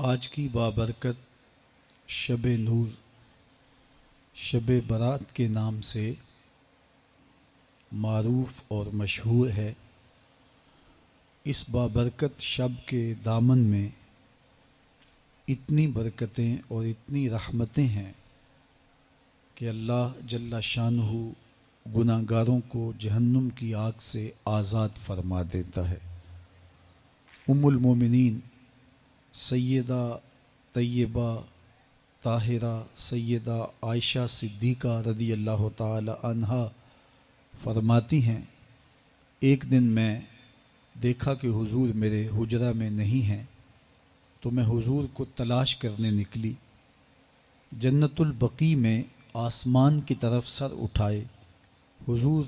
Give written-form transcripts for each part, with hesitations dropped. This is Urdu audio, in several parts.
آج کی بابرکت شب نور، شب برات کے نام سے معروف اور مشہور ہے۔ اس بابرکت شب کے دامن میں اتنی برکتیں اور اتنی رحمتیں ہیں کہ اللہ جل شانہ گناہ گاروں کو جہنم کی آگ سے آزاد فرما دیتا ہے۔ ام المومنین سیدہ طیبہ طاہرہ سیدہ عائشہ صدیقہ رضی اللہ تعالی عنہا فرماتی ہیں، ایک دن میں دیکھا کہ حضور میرے حجرہ میں نہیں ہیں، تو میں حضور کو تلاش کرنے نکلی۔ جنت البقیع میں آسمان کی طرف سر اٹھائے حضور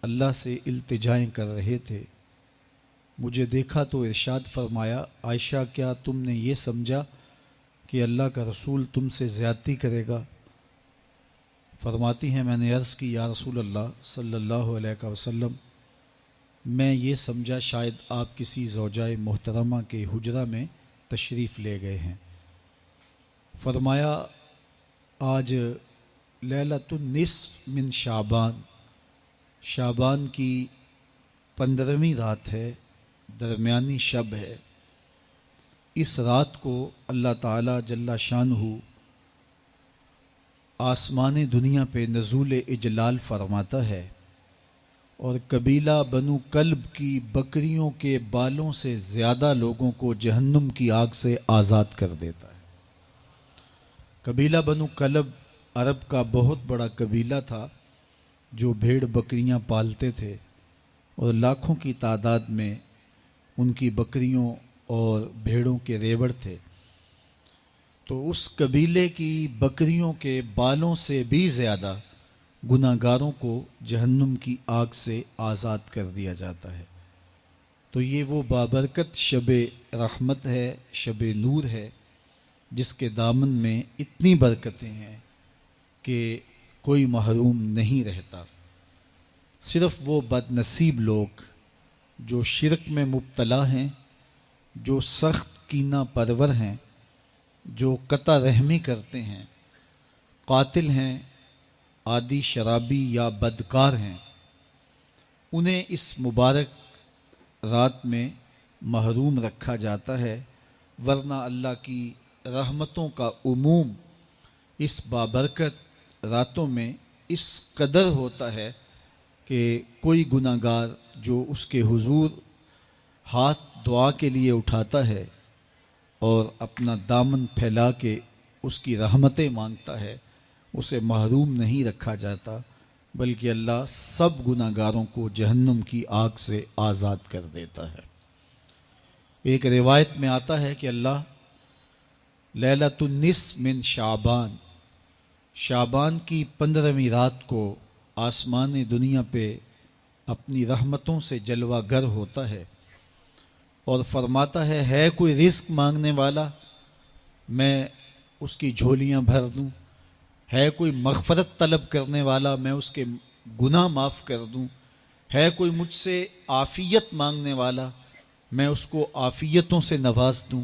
اللہ سے التجائیں کر رہے تھے۔ مجھے دیکھا تو ارشاد فرمایا، عائشہ کیا تم نے یہ سمجھا کہ اللہ کا رسول تم سے زیادتی کرے گا؟ فرماتی ہیں میں نے عرض کی، یا رسول اللہ صلی اللہ علیہ وسلم، میں یہ سمجھا شاید آپ کسی زوجہ محترمہ کے حجرہ میں تشریف لے گئے ہیں۔ فرمایا آج لیلۃ النصف من شعبان، شعبان کی 15ویں رات ہے، درمیانی شب ہے۔ اس رات کو اللہ تعالی جل شانہ آسمان دنیا پہ نزول اجلال فرماتا ہے اور قبیلہ بنو کلب کی بکریوں کے بالوں سے زیادہ لوگوں کو جہنم کی آگ سے آزاد کر دیتا ہے۔ قبیلہ بنو کلب عرب کا بہت بڑا قبیلہ تھا جو بھیڑ بکریاں پالتے تھے اور لاکھوں کی تعداد میں ان کی بکریوں اور بھیڑوں کے ریوڑ تھے۔ تو اس قبیلے کی بکریوں کے بالوں سے بھی زیادہ گناہ گاروں کو جہنم کی آگ سے آزاد کر دیا جاتا ہے۔ تو یہ وہ بابرکت شب رحمت ہے، شب نور ہے، جس کے دامن میں اتنی برکتیں ہیں کہ کوئی محروم نہیں رہتا۔ صرف وہ بد نصیب لوگ جو شرک میں مبتلا ہیں، جو سخت کینہ پرور ہیں، جو قطع رحمی کرتے ہیں، قاتل ہیں، عادی شرابی یا بدکار ہیں، انہیں اس مبارک رات میں محروم رکھا جاتا ہے، ورنہ اللہ کی رحمتوں کا عموم اس بابرکت راتوں میں اس قدر ہوتا ہے کہ کوئی گناہ گار جو اس کے حضور ہاتھ دعا کے لیے اٹھاتا ہے اور اپنا دامن پھیلا کے اس کی رحمتیں مانگتا ہے، اسے محروم نہیں رکھا جاتا، بلکہ اللہ سب گناہ گاروں کو جہنم کی آگ سے آزاد کر دیتا ہے۔ ایک روایت میں آتا ہے کہ اللہ لیلۃ النصف من شعبان، شعبان کی 15ویں رات کو آسمان دنیا پہ اپنی رحمتوں سے جلوہ گر ہوتا ہے اور فرماتا ہے کوئی رزق مانگنے والا، میں اس کی جھولیاں بھر دوں، ہے کوئی مغفرت طلب کرنے والا، میں اس کے گناہ معاف کر دوں، ہے کوئی مجھ سے عافیت مانگنے والا، میں اس کو عافیتوں سے نواز دوں،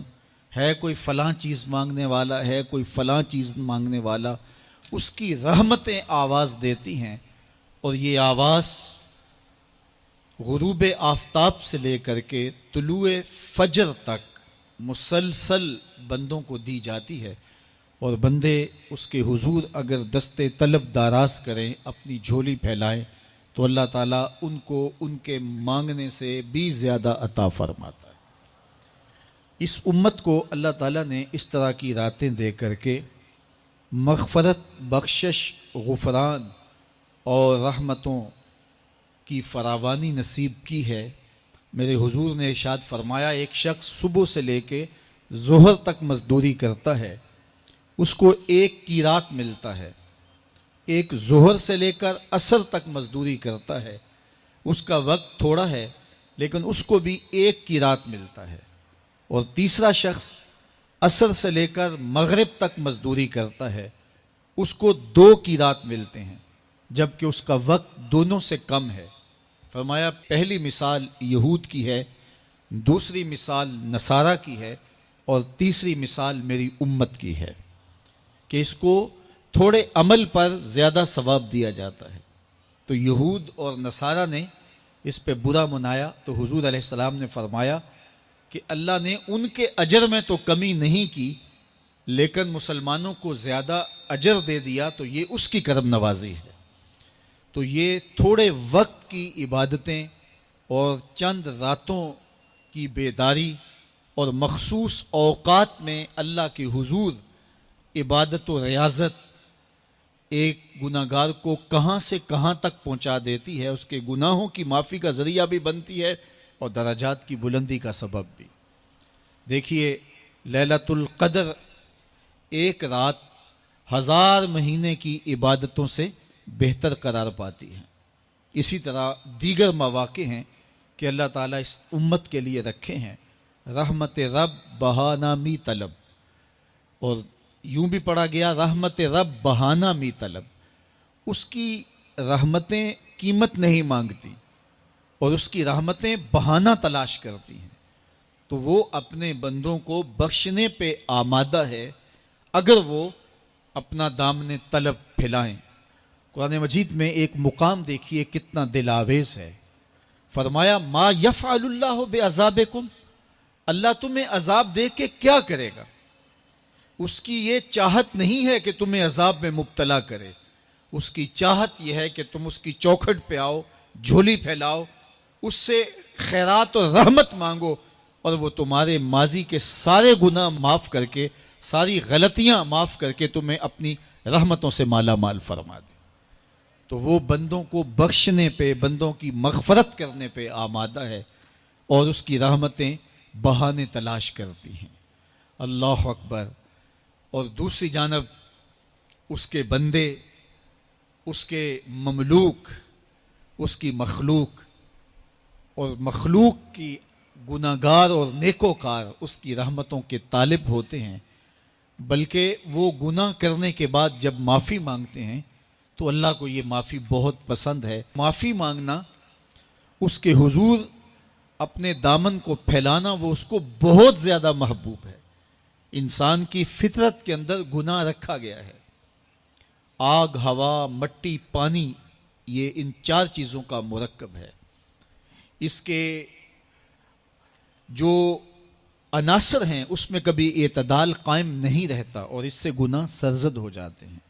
ہے کوئی فلاں چیز مانگنے والا، ہے کوئی فلاں چیز مانگنے والا، اس کی رحمتیں آواز دیتی ہیں، اور یہ آواز غروب آفتاب سے لے کر کے طلوع فجر تک مسلسل بندوں کو دی جاتی ہے، اور بندے اس کے حضور اگر دست طلب دراز کریں، اپنی جھولی پھیلائیں، تو اللہ تعالیٰ ان کو ان کے مانگنے سے بھی زیادہ عطا فرماتا ہے۔ اس امت کو اللہ تعالیٰ نے اس طرح کی راتیں دے کر کے مغفرت، بخشش، غفران اور رحمتوں کی فراوانی نصیب کی ہے۔ میرے حضور نے ارشاد فرمایا، ایک شخص صبح سے لے کے ظہر تک مزدوری کرتا ہے، اس کو ایک قیراط ملتا ہے۔ ایک ظہر سے لے کر عصر تک مزدوری کرتا ہے، اس کا وقت تھوڑا ہے لیکن اس کو بھی ایک قیراط ملتا ہے۔ اور تیسرا شخص عصر سے لے کر مغرب تک مزدوری کرتا ہے، اس کو 2 قیراط ملتے ہیں، جبکہ اس کا وقت دونوں سے کم ہے۔ فرمایا پہلی مثال یہود کی ہے، دوسری مثال نصارہ کی ہے، اور تیسری مثال میری امت کی ہے کہ اس کو تھوڑے عمل پر زیادہ ثواب دیا جاتا ہے۔ تو یہود اور نصارہ نے اس پہ برا منایا تو حضور علیہ السلام نے فرمایا کہ اللہ نے ان کے اجر میں تو کمی نہیں کی، لیکن مسلمانوں کو زیادہ اجر دے دیا، تو یہ اس کی کرم نوازی ہے۔ تو یہ تھوڑے وقت کی عبادتیں اور چند راتوں کی بیداری اور مخصوص اوقات میں اللہ کے حضور عبادت و ریاضت ایک گناہ گار کو کہاں سے کہاں تک پہنچا دیتی ہے، اس کے گناہوں کی معافی کا ذریعہ بھی بنتی ہے اور درجات کی بلندی کا سبب بھی۔ دیکھیے لیلۃ القدر ایک رات 1000 مہینے کی عبادتوں سے بہتر قرار پاتی ہے۔ اسی طرح دیگر مواقع ہیں کہ اللہ تعالیٰ اس امت کے لیے رکھے ہیں، رحمت رب بہانہ می طلب، اور یوں بھی پڑھا گیا رحمت رب بہانہ می طلب۔ اس کی رحمتیں قیمت نہیں مانگتی اور اس کی رحمتیں بہانہ تلاش کرتی ہیں، تو وہ اپنے بندوں کو بخشنے پہ آمادہ ہے اگر وہ اپنا دامن طلب پھیلائیں۔ قرآن مجید میں ایک مقام دیکھیے کتنا دل آویز ہے، فرمایا ما یفعل اللہ بعذابکم، اللہ تمہیں عذاب دے کے کیا کرے گا؟ اس کی یہ چاہت نہیں ہے کہ تمہیں عذاب میں مبتلا کرے، اس کی چاہت یہ ہے کہ تم اس کی چوکھٹ پہ آؤ، جھولی پھیلاؤ، اس سے خیرات اور رحمت مانگو، اور وہ تمہارے ماضی کے سارے گناہ معاف کر کے، ساری غلطیاں معاف کر کے تمہیں اپنی رحمتوں سے مالا مال فرما دے۔ تو وہ بندوں کو بخشنے پہ، بندوں کی مغفرت کرنے پہ آمادہ ہے اور اس کی رحمتیں بہانے تلاش کرتی ہیں۔ اللہ اکبر۔ اور دوسری جانب اس کے بندے، اس کے مملوک، اس کی مخلوق، اور مخلوق کی گناہ گار اور نیکوکار اس کی رحمتوں کے طالب ہوتے ہیں، بلکہ وہ گناہ کرنے کے بعد جب معافی مانگتے ہیں تو اللہ کو یہ معافی بہت پسند ہے۔ معافی مانگنا، اس کے حضور اپنے دامن کو پھیلانا، وہ اس کو بہت زیادہ محبوب ہے۔ انسان کی فطرت کے اندر گناہ رکھا گیا ہے۔ آگ، ہوا، مٹی، پانی، یہ ان 4 چیزوں کا مرکب ہے۔ اس کے جو عناصر ہیں اس میں کبھی اعتدال قائم نہیں رہتا اور اس سے گناہ سرزد ہو جاتے ہیں۔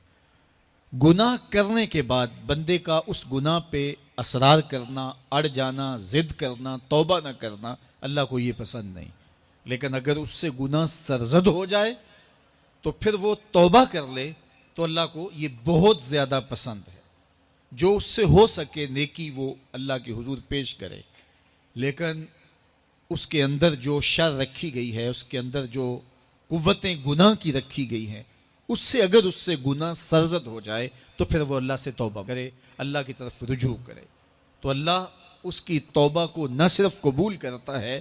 گناہ کرنے کے بعد بندے کا اس گناہ پہ اصرار کرنا، اڑ جانا، ضد کرنا، توبہ نہ کرنا، اللہ کو یہ پسند نہیں۔ لیکن اگر اس سے گناہ سرزد ہو جائے تو پھر وہ توبہ کر لے تو اللہ کو یہ بہت زیادہ پسند ہے۔ جو اس سے ہو سکے نیکی وہ اللہ کے حضور پیش کرے، لیکن اس کے اندر جو شر رکھی گئی ہے، اس کے اندر جو قوتیں گناہ کی رکھی گئی ہیں، اس سے اگر اس سے گناہ سرزد ہو جائے تو پھر وہ اللہ سے توبہ کرے، اللہ کی طرف رجوع کرے، تو اللہ اس کی توبہ کو نہ صرف قبول کرتا ہے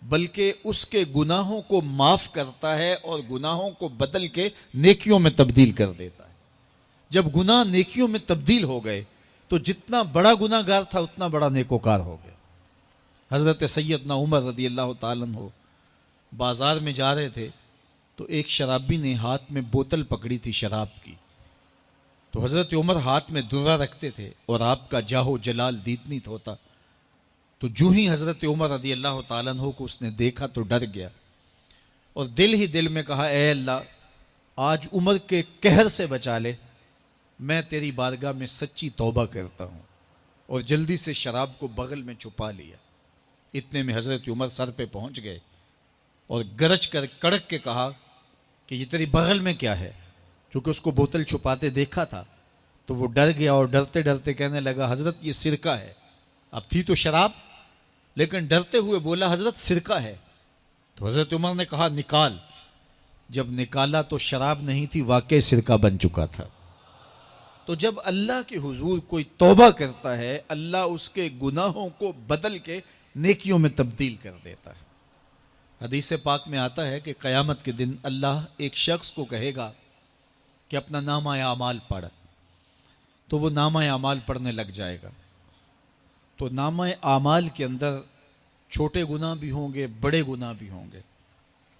بلکہ اس کے گناہوں کو معاف کرتا ہے اور گناہوں کو بدل کے نیکیوں میں تبدیل کر دیتا ہے۔ جب گناہ نیکیوں میں تبدیل ہو گئے تو جتنا بڑا گناہ گار تھا اتنا بڑا نیکوکار ہو گیا۔ حضرت سیدنا عمر رضی اللہ تعالیٰ عنہ بازار میں جا رہے تھے تو ایک شرابی نے ہاتھ میں بوتل پکڑی تھی شراب کی، تو حضرت عمر ہاتھ میں درہ رکھتے تھے اور آپ کا جاہ و جلال دیتنیت ہوتا، تو جو ہی حضرت عمر رضی اللہ تعالیٰ عنہ کو اس نے دیکھا تو ڈر گیا اور دل ہی دل میں کہا اے اللہ آج عمر کے قہر سے بچا لے، میں تیری بارگاہ میں سچی توبہ کرتا ہوں، اور جلدی سے شراب کو بغل میں چھپا لیا۔ اتنے میں حضرت عمر سر پہ پہنچ گئے اور گرج کر کڑک کے کہا کہ یہ تیری بغل میں کیا ہے؟ چونکہ اس کو بوتل چھپاتے دیکھا تھا تو وہ ڈر گیا اور ڈرتے ڈرتے کہنے لگا حضرت یہ سرکہ ہے۔ اب تھی تو شراب، لیکن ڈرتے ہوئے بولا حضرت سرکہ ہے۔ تو حضرت عمر نے کہا نکال۔ جب نکالا تو شراب نہیں تھی، واقعی سرکہ بن چکا تھا۔ تو جب اللہ کے حضور کوئی توبہ کرتا ہے، اللہ اس کے گناہوں کو بدل کے نیکیوں میں تبدیل کر دیتا ہے۔ حدیث پاک میں آتا ہے کہ قیامت کے دن اللہ ایک شخص کو کہے گا کہ اپنا نامہ اعمال پڑھ، تو وہ نامہ اعمال پڑھنے لگ جائے گا۔ تو نامہ اعمال کے اندر چھوٹے گناہ بھی ہوں گے، بڑے گناہ بھی ہوں گے،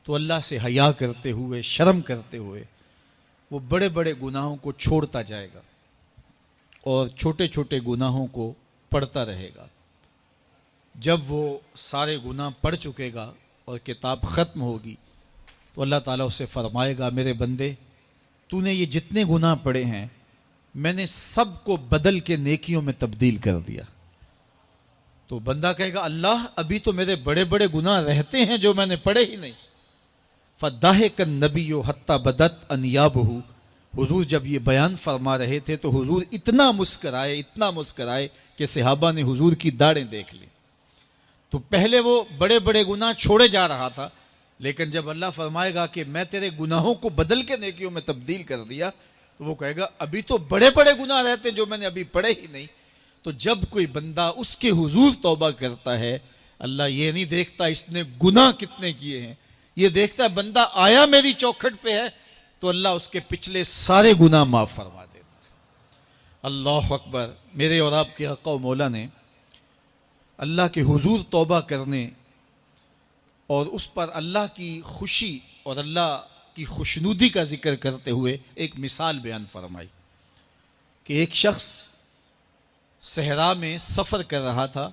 تو اللہ سے حیا کرتے ہوئے، شرم کرتے ہوئے وہ بڑے بڑے گناہوں کو چھوڑتا جائے گا اور چھوٹے چھوٹے گناہوں کو پڑھتا رہے گا۔ جب وہ سارے گناہ پڑھ چکے گا اور کتاب ختم ہوگی تو اللہ تعالیٰ اسے فرمائے گا، میرے بندے تو نے یہ جتنے گناہ پڑھے ہیں میں نے سب کو بدل کے نیکیوں میں تبدیل کر دیا۔ تو بندہ کہے گا، اللہ ابھی تو میرے بڑے بڑے گناہ رہتے ہیں جو میں نے پڑھے ہی نہیں۔ فَضَحِكَ النَّبِيُّ حَتَّى بَدَتْ أَنْيَابُهُ، حضور جب یہ بیان فرما رہے تھے تو حضور اتنا مسکرائے کہ صحابہ نے حضور کی داڑھیں دیکھ لی۔ تو پہلے وہ بڑے بڑے گناہ چھوڑے جا رہا تھا، لیکن جب اللہ فرمائے گا کہ میں تیرے گناہوں کو بدل کے نیکیوں میں تبدیل کر دیا، تو وہ کہے گا ابھی تو بڑے بڑے گناہ رہتے ہیں جو میں نے ابھی پڑھے ہی نہیں۔ تو جب کوئی بندہ اس کے حضور توبہ کرتا ہے، اللہ یہ نہیں دیکھتا اس نے گناہ کتنے کیے ہیں، یہ دیکھتا ہے بندہ آیا میری چوکھٹ پہ ہے تو اللہ اس کے پچھلے سارے گناہ معاف فرما دیتا ہے۔ اللہ اکبر۔ میرے اور آپ کے آقا و مولا نے اللہ کے حضور توبہ کرنے اور اس پر اللہ کی خوشی اور اللہ کی خوشنودی کا ذکر کرتے ہوئے ایک مثال بیان فرمائی کہ ایک شخص صحرا میں سفر کر رہا تھا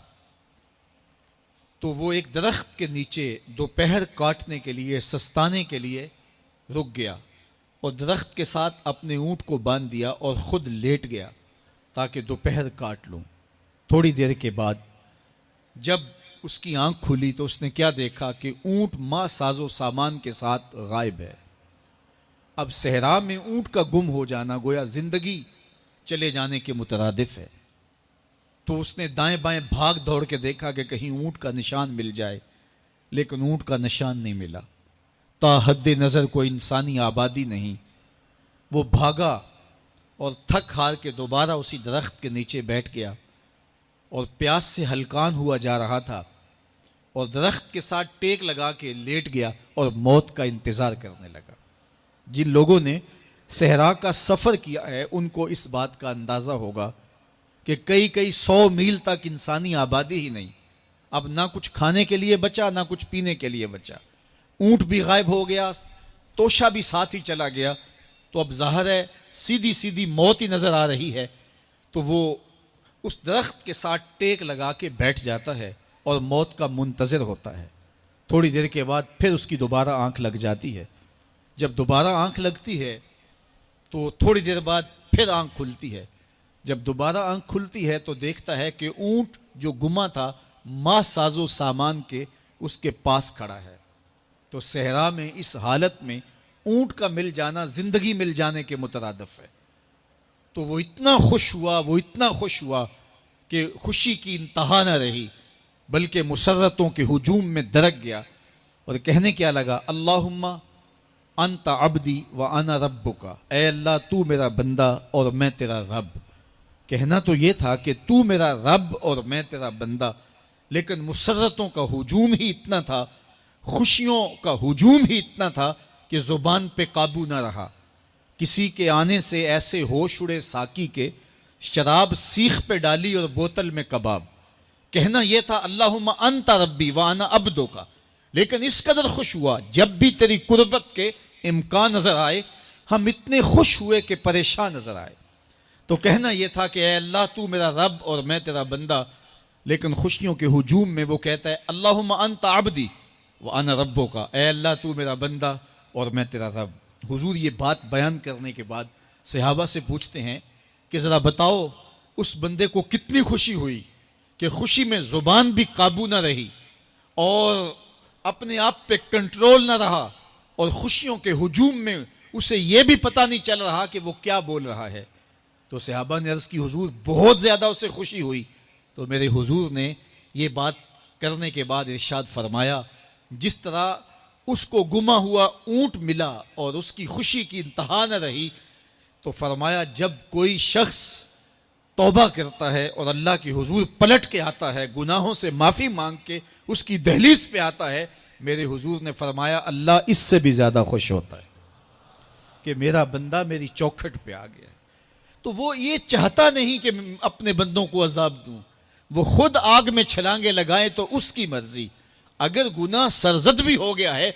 تو وہ ایک درخت کے نیچے دوپہر کاٹنے کے لیے، سستانے کے لیے رک گیا اور درخت کے ساتھ اپنے اونٹ کو باندھ دیا اور خود لیٹ گیا تاکہ دوپہر کاٹ لوں۔ تھوڑی دیر کے بعد جب اس کی آنکھ کھلی تو اس نے کیا دیکھا کہ اونٹ ماں ساز و سامان کے ساتھ غائب ہے۔ اب صحرا میں اونٹ کا گم ہو جانا گویا زندگی چلے جانے کے مترادف ہے۔ تو اس نے دائیں بائیں بھاگ دوڑ کے دیکھا کہ کہیں اونٹ کا نشان مل جائے، لیکن اونٹ کا نشان نہیں ملا۔ تا حد نظر کوئی انسانی آبادی نہیں۔ وہ بھاگا اور تھک ہار کے دوبارہ اسی درخت کے نیچے بیٹھ گیا اور پیاس سے ہلکان ہوا جا رہا تھا اور درخت کے ساتھ ٹیک لگا کے لیٹ گیا اور موت کا انتظار کرنے لگا۔ جن لوگوں نے صحرا کا سفر کیا ہے ان کو اس بات کا اندازہ ہوگا کہ کئی 100 میل تک انسانی آبادی ہی نہیں، اب نہ کچھ کھانے کے لیے بچا نہ کچھ پینے کے لیے بچا، اونٹ بھی غائب ہو گیا، توشہ بھی ساتھ ہی چلا گیا، تو اب ظاہر ہے سیدھی موت ہی نظر آ رہی ہے۔ تو وہ اس درخت کے ساتھ ٹیک لگا کے بیٹھ جاتا ہے اور موت کا منتظر ہوتا ہے۔ تھوڑی دیر کے بعد پھر اس کی دوبارہ آنکھ لگ جاتی ہے۔ جب دوبارہ آنکھ لگتی ہے تو تھوڑی دیر بعد پھر آنکھ کھلتی ہے۔ جب دوبارہ آنکھ کھلتی ہے تو دیکھتا ہے کہ اونٹ جو گما تھا ماں ساز و سامان کے اس کے پاس کھڑا ہے۔ تو صحرا میں اس حالت میں اونٹ کا مل جانا زندگی مل جانے کے مترادف ہے۔ تو وہ اتنا خوش ہوا کہ خوشی کی انتہا نہ رہی، بلکہ مسرتوں کے ہجوم میں درک گیا اور کہنے کیا لگا، اللہم انت عبدی وانا ربک، اے اللہ تو میرا بندہ اور میں تیرا رب۔ کہنا تو یہ تھا کہ تو میرا رب اور میں تیرا بندہ، لیکن مسرتوں کا ہجوم ہی اتنا تھا، خوشیوں کا ہجوم ہی اتنا تھا کہ زبان پہ قابو نہ رہا۔ کسی کے آنے سے ایسے ہوش اڑے ساقی کے، شراب سیخ پہ ڈالی اور بوتل میں کباب۔ کہنا یہ تھا اللہم انت ربی وانا عبدک، لیکن اس قدر خوش ہوا جب بھی تیری قربت کے امکان نظر آئے ہم اتنے خوش ہوئے کہ پریشان نظر آئے۔ تو کہنا یہ تھا کہ اے اللہ تو میرا رب اور میں تیرا بندہ، لیکن خوشیوں کے ہجوم میں وہ کہتا ہے اللہم انت عبدی وانا ربک، اے اللہ تو میرا بندہ اور میں تیرا رب۔ حضور یہ بات بیان کرنے کے بعد صحابہ سے پوچھتے ہیں کہ ذرا بتاؤ اس بندے کو کتنی خوشی ہوئی کہ خوشی میں زبان بھی قابو نہ رہی اور اپنے آپ پہ کنٹرول نہ رہا، اور خوشیوں کے ہجوم میں اسے یہ بھی پتہ نہیں چل رہا کہ وہ کیا بول رہا ہے۔ تو صحابہ نے عرض کی حضور بہت زیادہ اسے خوشی ہوئی۔ تو میرے حضور نے یہ بات کرنے کے بعد ارشاد فرمایا، جس طرح اس کو گما ہوا اونٹ ملا اور اس کی خوشی کی انتہا نہ رہی، تو فرمایا جب کوئی شخص توبہ کرتا ہے اور اللہ کی حضور پلٹ کے آتا ہے، گناہوں سے معافی مانگ کے اس کی دہلیز پہ آتا ہے، میرے حضور نے فرمایا اللہ اس سے بھی زیادہ خوش ہوتا ہے کہ میرا بندہ میری چوکھٹ پہ آ گیا ہے۔ تو وہ یہ چاہتا نہیں کہ اپنے بندوں کو عذاب دوں، وہ خود آگ میں چھلانگے لگائے تو اس کی مرضی، اگر گناہ سرزد بھی ہو گیا ہے